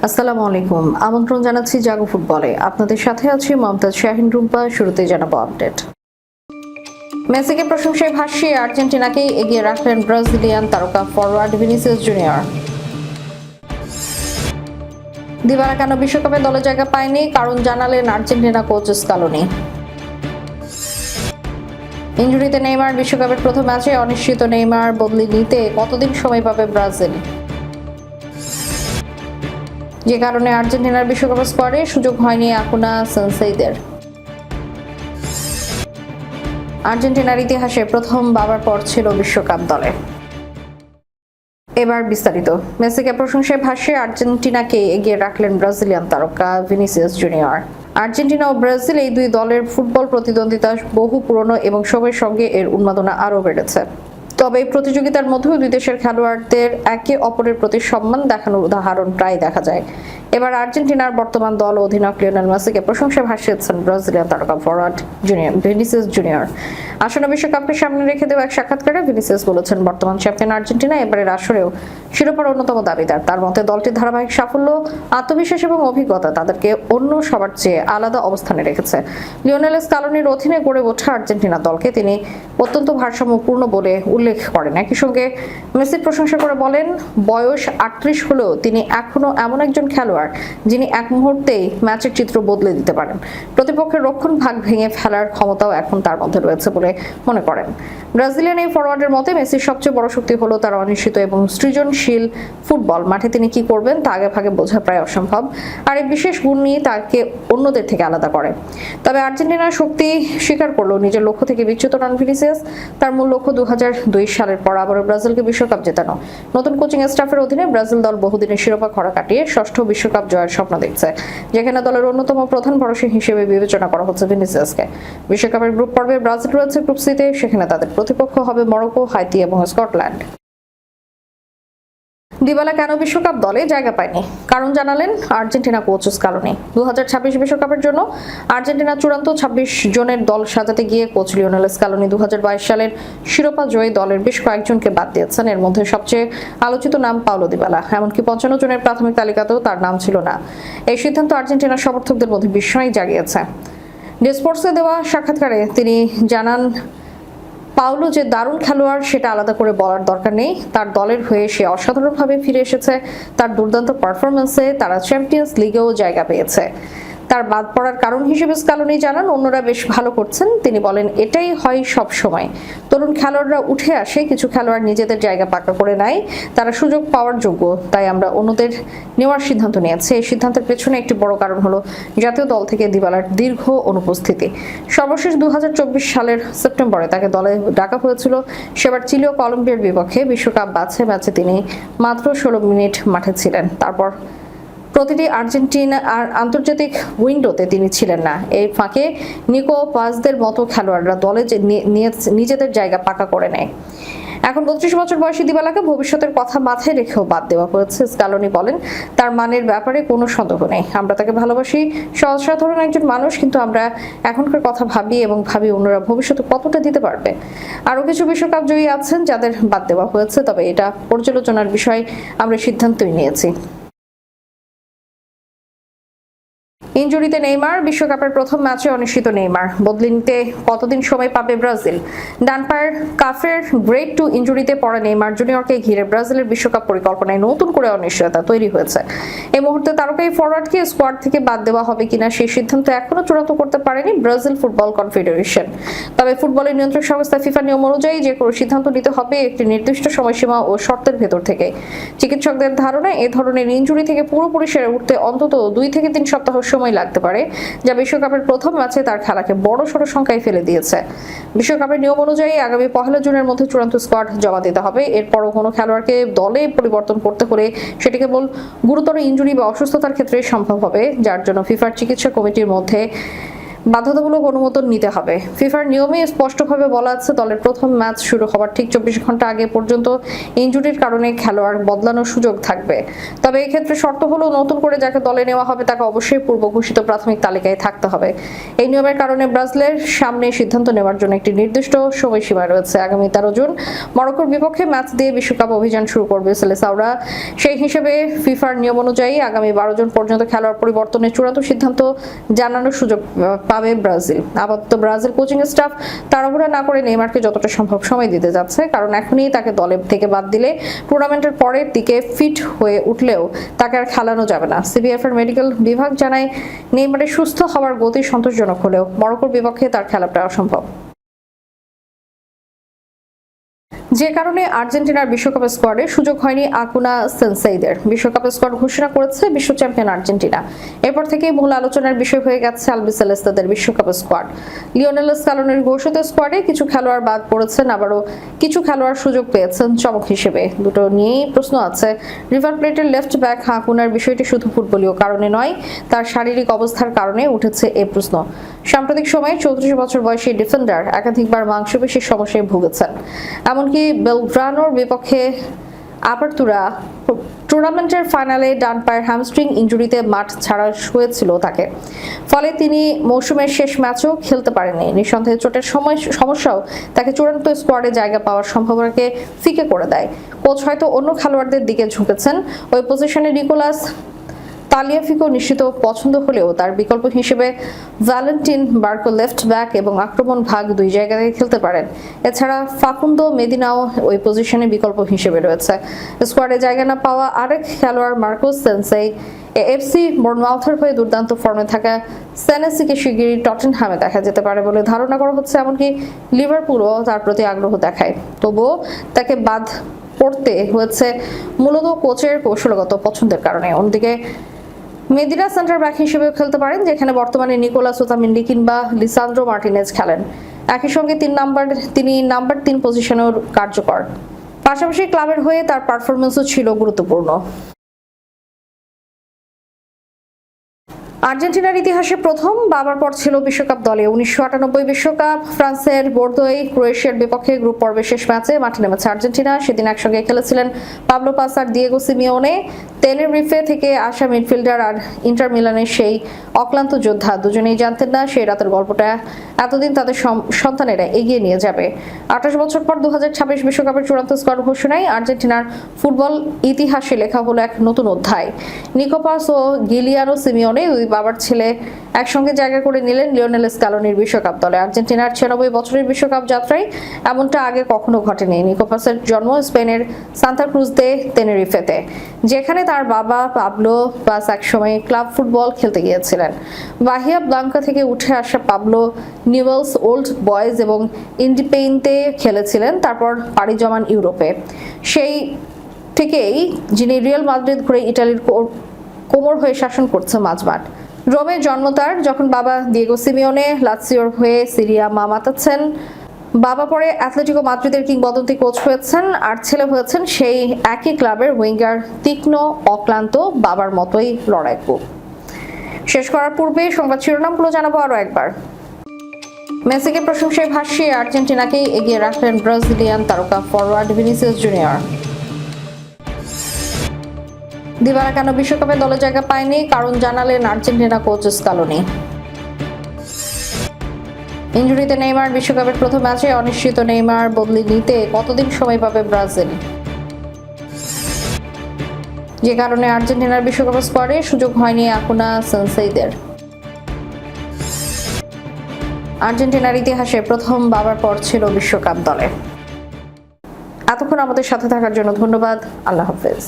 আসসালামু আলাইকুম। আমন্ত্রণ জানাচ্ছি জাগো ফুটবলে। আপনাদের সাথে আছি মমতাজ শাহিন রুম্পা। শুরুতে জানাবো আপডেট। মেসিকে প্রশংসায় ভাসিয়ে আর্জেন্টিনাকে এগিয়ে রাখলেন ব্রাজিলিয়ান তারকা ফরওয়ার্ড ভিনিসিয়াস জুনিয়র। দিবারা কেন বিশ্বকাপে দলে জায়গা পায়নি, কারণ জানালেন আর্জেন্টিনা কোচ স্কালোনি। ইনজুরিতে নেইমার, বিশ্বকাপের প্রথম ম্যাচে অনিশ্চিত নেইমার বদলি নিতে কতদিন সময় পাবে ব্রাজিল, যে কারণে আর্জেন্টিনার বিশ্বকাপ স্কোয়াডে সুযোগ হয়নি আকুনা সেন্সেইদের। আর্জেন্টিনার ইতিহাসে প্রথম বাবার পর ছিল বিশ্বকাপ দলে। এবার বিস্তারিত। মেসিকে প্রশংসায় ভাসিয়ে আর্জেন্টিনাকে এগিয়ে রাখলেন ব্রাজিলিয়ান তারকা ভিনিসিয়াস জুনিয়র। আর্জেন্টিনা ও ব্রাজিল এই দুই দলের ফুটবল প্রতিদ্বন্দ্বিতা বহু পুরনো এবং সময়ের সঙ্গে এর উন্মাদনা আরও বেড়েছে। তবে এই প্রতিযোগিতার মধ্যেও দুই দেশের খেলোয়াড়দের একে অপরের প্রতি সম্মান দেখানোর উদাহরণ প্রায় দেখা যায়। এবার আর্জেন্টিনার বর্তমান দল অধিনায়ক লিওনেল মেসিকে প্রশংসায় ভাসিয়েছেন ব্রাজিলিয়ান তারকা ফরওয়ার্ড ভিনিসিয়াস জুনিয়র। আসন্ন বিশ্বকাপকে সামনে রেখে দেওয়া এক সাক্ষাৎকারে ভিনিসিয়াস বলেছেন, বর্তমান চ্যাম্পিয়ন আর্জেন্টিনা এবারের আসরেও শিরোপার অন্যতম দাবিদার। তার মতে দলটির ধারাবাহিক সাফল্য, আত্মবিশ্বাস এবং অভিজ্ঞতা তাদেরকে অন্য সবার চেয়ে আলাদা অবস্থানে রেখেছে। লিওনেল স্কালোনির অধীনে গড়ে ওঠা আর্জেন্টিনা দলকে তিনি অত্যন্ত ভারসাম্যপূর্ণ বলে উল্লেখ করেন। একই সঙ্গে মেসির প্রশংসা করে বলেন, বয়স 38 হলেও তিনি এখনো এমন একজন খেলোয়াড় যিনি এক মুহূর্তেই ম্যাচের চিত্র বদলে দিতে পারেন। প্রতিপক্ষের রক্ষণ ভাগ ভেঙে ফেলার ক্ষমতাও এখন তার মধ্যে রয়েছে বলে মনে করেন। ব্রাজিলিয়ান এই ফরওয়ার্ডের মতে মেসির সবচেয়ে বড় শক্তি হলো তার অনিশ্চিত এবং সৃজনশীল ফুটবল। মাঠে তিনি কি করবেন তা আগে ভাগে বোঝা প্রায় অসম্ভব, আর এই বিশেষ গুণ নিয়ে তাকে অন্যদের থেকে আলাদা করে। তবে আর্জেন্টিনার শক্তি স্বীকার করলেও নিজের লক্ষ্য থেকে বিচ্যুত নন ভিনিসিয়াস। তার মূল লক্ষ্য 2002 সালের পর আবারও ব্রাজিলকে বিশ্বকাপ জেতানো। নতুন কোচিং স্টাফের অধীনে ব্রাজিল দল বহুদিনের শিরোপা খরা কাটিয়ে ষষ্ঠ বিশ্বকাপ জয়ের স্বপ্ন দেখছে, যেখানে দলের অন্যতম প্রধান ভরসা হিসেবে বিবেচনা করা হচ্ছে ভিনিসিয়াসকে। বিশ্বকাপের গ্রুপ পর্বে ব্রাজিল রয়েছে গ্রুপ সিতে, সেখানে তাদের প্রতিপক্ষ হবে মরক্কো, হাইতি এবং স্কটল্যান্ড। দিবালা কেন বিশ্বকাপ দলে জায়গা পায়নি, কারণ জানালেন আর্জেন্টিনা কোচ স্কালোনি। 2026 বিশ্বকাপের জন্য আর্জেন্টিনা চূড়ান্ত 26 জনের দল সাজাতে গিয়ে কোচ লিওনেল স্কালোনি 2022 সালের শিরোপা জয়ী দলের বেশ কয়েকজনকে বাদ দিয়েছেন। এর মধ্যে সবচেয়ে আলোচিত নাম পাওলো দিবালা। এমনকি 55 জনের প্রাথমিক তালিকাতেও তার নাম ছিল না। এই সিদ্ধান্ত আর্জেন্টিনার সমর্থকদের মধ্যে বিস্ময় জাগিয়েছে। ডে স্পোর্টসে দেওয়া সাক্ষাৎকারে তিনি জানান, পাওলো যে দারুণ খেলোয়াড় সেটা আলাদা করে বলার দরকার নেই। তার দলের হয়ে সে অসাধারণভাবে ফিরে এসেছে। তার দুর্দান্ত পারফরমেন্সে তারা চ্যাম্পিয়ন্স লিগেও জায়গা পেয়েছে। তার বাদ পড়ার কারণ হিসেবে স্কালোনি জানান, অন্যরা বেশ ভালো করছেন। তিনি বলেন, এটাই হয় সব সময়, তরুণ খেলোয়াড়রা উঠে আসে, কিছু খেলোয়াড় নিজেদের জায়গা পাকা করে নেয়, তারা সুযোগ পাওয়ার যোগ্য, তাই আমরা অন্যদের নেওয়ার সিদ্ধান্ত নিয়েছি। এই সিদ্ধান্তের পেছনে একটি বড় কারণ হলো জাতীয় দল থেকে দিবালার দীর্ঘ অনুপস্থিতি। সর্বশেষ 2024 সালের সেপ্টেম্বরে তাকে দলে ডাকা হয়েছিল। সেবার চিলি ও কলম্বিয়ার বিপক্ষে বিশ্বকাপ বাছাই ম্যাচে তিনি মাত্র 16 মিনিট মাঠে ছিলেন। তারপর প্রতিটি আর্জেন্টিনা আর আন্তর্জাতিক উইন্ডোতে তিনি ছিলেন না। এই ফাঁকে নিকো পাসদের মতো খেলোয়াড়রা দলে নিজেদের জায়গা পাকা করে নেয়। এখন 32 বছর বয়সী দিবালাকে ভবিষ্যতের কথা মাথায় রেখেও বাদ দেওয়া হয়েছে। স্কালোনি বলেন, তার মানের ব্যাপারে কোনো সন্দেহ নেই, আমরা তাকে ভালোবাসি, অসাধারণ একজন মানুষ, কিন্তু আমরা এখনকার কথা ভাবি এবং ভাবি অন্যরা ভবিষ্যতে কতটা দিতে পারবে। আরো কিছু বিশ্বকাপ জয়ী আছেন যাদের বাদ দেওয়া হয়েছে, তবে এটা পর্যালোচনার বিষয়, আমরা সিদ্ধান্তই নিয়েছি। ইনজুরিতে নেইমার, বিশ্বকাপের প্রথম ম্যাচে অনিশ্চিত নেইমার বদলি নিতে কতদিন সময় পাবে ব্রাজিল। ডান পায়ের কাফের গ্রেড 2 ইনজুরিতে পড়া নেইমার জুনিয়রকে ঘিরে ব্রাজিলের বিশ্বকাপ পরিকল্পনায় নতুন করে অনিশ্চয়তা তৈরি হয়েছে। এই মুহূর্তে তারকা এই ফরওয়ার্ডকে স্কোয়াড থেকে বাদ দেওয়া হবে কিনা সেই সিদ্ধান্ত এখনো চূড়ান্ত করতে পারেনি ব্রাজিল ফুটবল কনফেডারেশন। তবে ফুটবলের নিয়ন্ত্রক সংস্থা ফিফা নিয়ম অনুযায়ী যে কোনো সিদ্ধান্ত নিতে হবে একটি নির্দিষ্ট সময়সীমা ও শর্তের ভেতর থেকে। চিকিৎসকদের ধারণা, এ ধরনের ইনজুরি থেকে পুরোপুরি সেরে উঠতে অন্তত 2 থেকে 3 সপ্তাহ সময় লাগতে পারে, যা বিশ্বকাপের প্রথম ম্যাচে তার খেলাকে বড়সড় সংখ্যায় ফেলে দিয়েছে। বিশ্বকাপের নিয়ম অনুযায়ী আগামী 1 জুনের মধ্যে চূড়ান্ত স্কোয়াড জমা দিতে হবে। এরপরও কোনো খেলোয়াড়কে দলে পরিবর্তন করতে হলে সেটি কেবল গুরুতর ইনজুরি বা অসুস্থতার ক্ষেত্রে সম্ভব হবে, যার জন্য ফিফার চিকিৎসা কমিটির মধ্যে বাধ্যতামূলক অনুমোদন নিতে হবে। ফিফার নিয়মে স্পষ্টভাবে বলা আছে দলের প্রথম ম্যাচ শুরু হওয়ার ঠিক 24 ঘন্টা আগে পর্যন্ত ইনজুরির কারণে খেলোয়াড় বদলানোর সুযোগ থাকবে। তবে এই ক্ষেত্রে শর্ত হলো নতুন করে যাকে দলে নেওয়া হবে তাকে অবশ্যই পূর্ব ঘোষিত প্রাথমিক তালিকায় থাকতে হবে। এই নিয়মের কারণে ব্রাজিলের সামনে সিদ্ধান্ত নেওয়ার জন্য একটি নির্দিষ্ট সময়সীমা রয়েছে। আগামী 13 জুন মরক্কোর বিপক্ষে ম্যাচ দিয়ে বিশ্বকাপ অভিযান শুরু করবে সেলেসাওরা। সেই হিসেবে ফিফার নিয়ম অনুযায়ী আগামী 12 জুন পর্যন্ত খেলোয়াড় পরিবর্তনের চূড়ান্ত সিদ্ধান্ত জানানোর সুযোগ পাবে ব্রাজিল। আপাতত ব্রাজিল কোচিং স্টাফ তাড়াহুড়া না করে নেইমারকে যতটা সম্ভব সময় দিতে যাচ্ছে, কারণ এখনই তাকে দলে থেকে বাদ দিলে টুর্নামেন্টের পরের দিকে ফিট হয়ে উঠলেও তাকে আর খেলানো যাবে না। সিবিএফ এর মেডিকেল বিভাগ জানায় নেইমারের সুস্থ হওয়ার গতি সন্তোষজনক হলেও মরক্কোর বিপক্ষে তার খেলাটা অসম্ভব। যে কারণে আর্জেন্টিনার বিশ্বকাপ স্কোয়াডে সুযোগ হয়নি আকুনা সেনসেইদের। বিশ্বকাপ স্কোয়াড ঘোষণা করেছে বিশ্ব চ্যাম্পিয়ন আর্জেন্টিনা। এরপর থেকেই মূল আলোচনার বিষয় হয়ে গেছে আলবিসেলেস্তাদের বিশ্বকাপ স্কোয়াড। লিওনেল স্ক্যালোনির ঘোষিত স্কোয়াডে কিছু খেলোয়াড় বাদ পড়েছেন, আবারও কিছু খেলোয়াড় সুযোগ পেয়েছেন চমক হিসেবে। দুটো নিয়েই প্রশ্ন আছে। রিভার প্লেটের লেফট ব্যাক আকুনার বিষয়টি শুধু ফুটবলীয় কারণে নয়, তার শারীরিক অবস্থার কারণে উঠেছে এ প্রশ্ন। সাম্প্রতিক সময়ে 34 বছর বয়সী ডিফেন্ডার একাধিকবার মাংসপেশির সমস্যায় ভুগেছেন। এমনকি বেলগ্রানোর বিপক্ষে আপারতুরা টুর্নামেন্টের ফাইনালে ডান পায়ের হ্যামস্ট্রিং ইনজুরিতে মাঠ ছাড়া হয়েছিল তাকে। ফলে তিনি মৌসুমের শেষ ম্যাচও খেলতে পারেননি। নিঃসন্দেহে চোটের সমস্যাও তাকে চূড়ান্ত স্কোয়াডে জায়গা পাওয়ার সম্ভাবনাকে ফিকে করে দেয়। কোচ হয়তো অন্য খেলোয়াড়দের দিকে ঝুঁকেছেন। ওই পজিশনে নিকোলাস তালিয়াফিকো নিশ্চিত পছন্দ হলেও তার বিকল্প হিসেবে ভ্যালেন্টিন বার্কো লেফট ব্যাক এবং আক্রমণ ভাগ দুই জায়গায় খেলতে পারেন। এছাড়া ফাকুন্দো মেদিনাও ওই পজিশনে বিকল্প হিসেবে রয়েছে। স্কোয়াডে জায়গা না পাওয়া আরেক খেলোয়াড় মার্কোস সেনসেই এফসি বোর্নমাউথের হয়ে দুর্দান্ত ফর্মে থাকা সেনেসিকে শিগগিরই টটেনহ্যামে দেখা যেতে পারে বলে ধারণা করা হচ্ছে। এমনকি লিভারপুলও তার প্রতি আগ্রহ দেখায়। তবুও তাকে বাদ পড়তে হয়েছে মূলত কোচের কৌশলগত পছন্দের কারণে। অন্যদিকে মেদিনা সেন্টার ব্যাক হিসেবেও খেলতে পারেন, যেখানে বর্তমানে নিকোলাস ওতামেন্ডি কিংবা লিসান্দ্রো মার্টিনেজ খেলেন। একই সঙ্গে তিনি নাম্বার 3 পজিশনেও কার্যকর। পাশাপাশি ক্লাবের হয়ে তার পারফরমেন্সও ছিল গুরুত্বপূর্ণ। আর্জেন্টিনার ইতিহাসে প্রথম বাবার পর ছিল বিশ্বকাপ দলে। 1998 বিশ্বকাপ ফ্রান্সের বোর্দোয় ক্রোয়েশিয়ার বিপক্ষে গ্রুপ পর্বের শেষ ম্যাচে মাঠে নেমেছে আর্জেন্টিনা। সেদিন একসঙ্গে খেলেছিলেন পাবলো পাস আর দিয়েগো সিমিওনে। তেনেরিফে থেকে আসা মিডফিল্ডার আর ইন্টার মিলানের সেই অক্লান্ত যোদ্ধা দুজনেই জানতেন না সেই রাতের গল্পটা এতদিন তাদের সন্তানেরা এগিয়ে নিয়ে যাবে। 28 বছর পর 2026 বিশ্বকাপের চূড়ান্ত স্কোয়াড ঘোষণায় আর্জেন্টিনার ফুটবল ইতিহাসে লেখা হলো এক নতুন অধ্যায়। নিকোপাস ও গিলিয়ানো সিমিওনে দুই বাবার ছেলে একসঙ্গে জায়গা করে নিলেন লিওনেল স্ক্যালোনির বিশ্বকাপ দলে। আর্জেন্টিনার 96 বছরের বিশ্বকাপ যাত্রায় এমনটা আগে কখনো ঘটেনি। নিকোপাসের জন্ম স্পেনের সান্তা ক্রুজ দে তেনেরিফেতে, যেখানে তার বাবা পাবলো পাস একসময় ক্লাব ফুটবল খেলতে গিয়েছিলেন। বাহিয়া ব্লাঙ্কা থেকে উঠে আসা পাবলো নিউয়েলস ওল্ড বয়েজ এবং ইন্ডিপেইনতে খেলেছিলেন, তারপর পাড়ি জমান ইউরোপে। সেই থেকেই যিনি রিয়াল মাদ্রিদ ঘুরে ইটালির কোমর হয়ে শাসন করছে মাঝমাঠ। রোমে জন্ম তার, যখন বাবা দিয়েগো সিমিওনে লাৎসিওর হয়ে সিরিয়া মা মাতাচ্ছেন। বাবা পরে অ্যাথলেটিকো মাদ্রিদের কিংবদন্তি কোচ হয়েছেন, আর ছেলে হয়েছেন সেই একই ক্লাবের উইঙ্গার, তীক্ষ্ণ অক্লান্ত বাবার মতোই লড়াকু। শেষ করার পূর্বে সংবাদ শিরোনামগুলো জানাবো আরো একবার। মেসিকে প্রশংসায় ভাসিয়ে আর্জেন্টিনাকেই এগিয়ে রাখলেন ব্রাজিলিয়ান তারকা ফরওয়ার্ড ভিনিসিয়াস জুনিয়র। দিবারা কেন বিশ্বকাপে দলে জায়গা পায়নি, কারণ জানালেন আর্জেন্টিনা কোচ স্ক্যালোনি। ইনজুরিতে নেইমার বিশ্বকাপের প্রথম ম্যাচে অনিশ্চিত নেইমার বদলি নিতে কতদিন সময় পাবে ব্রাজিল, যে কারণে আর্জেন্টিনার বিশ্বকাপ স্কোয়াডে সুযোগ হয়নি আকুনা সেনসেইদের। আর্জেন্টিনার ইতিহাসে প্রথম বাবার পর ছিল বিশ্বকাপ দলে। এতক্ষণ আমাদের সাথে থাকার জন্য ধন্যবাদ। আল্লাহ হাফেজ।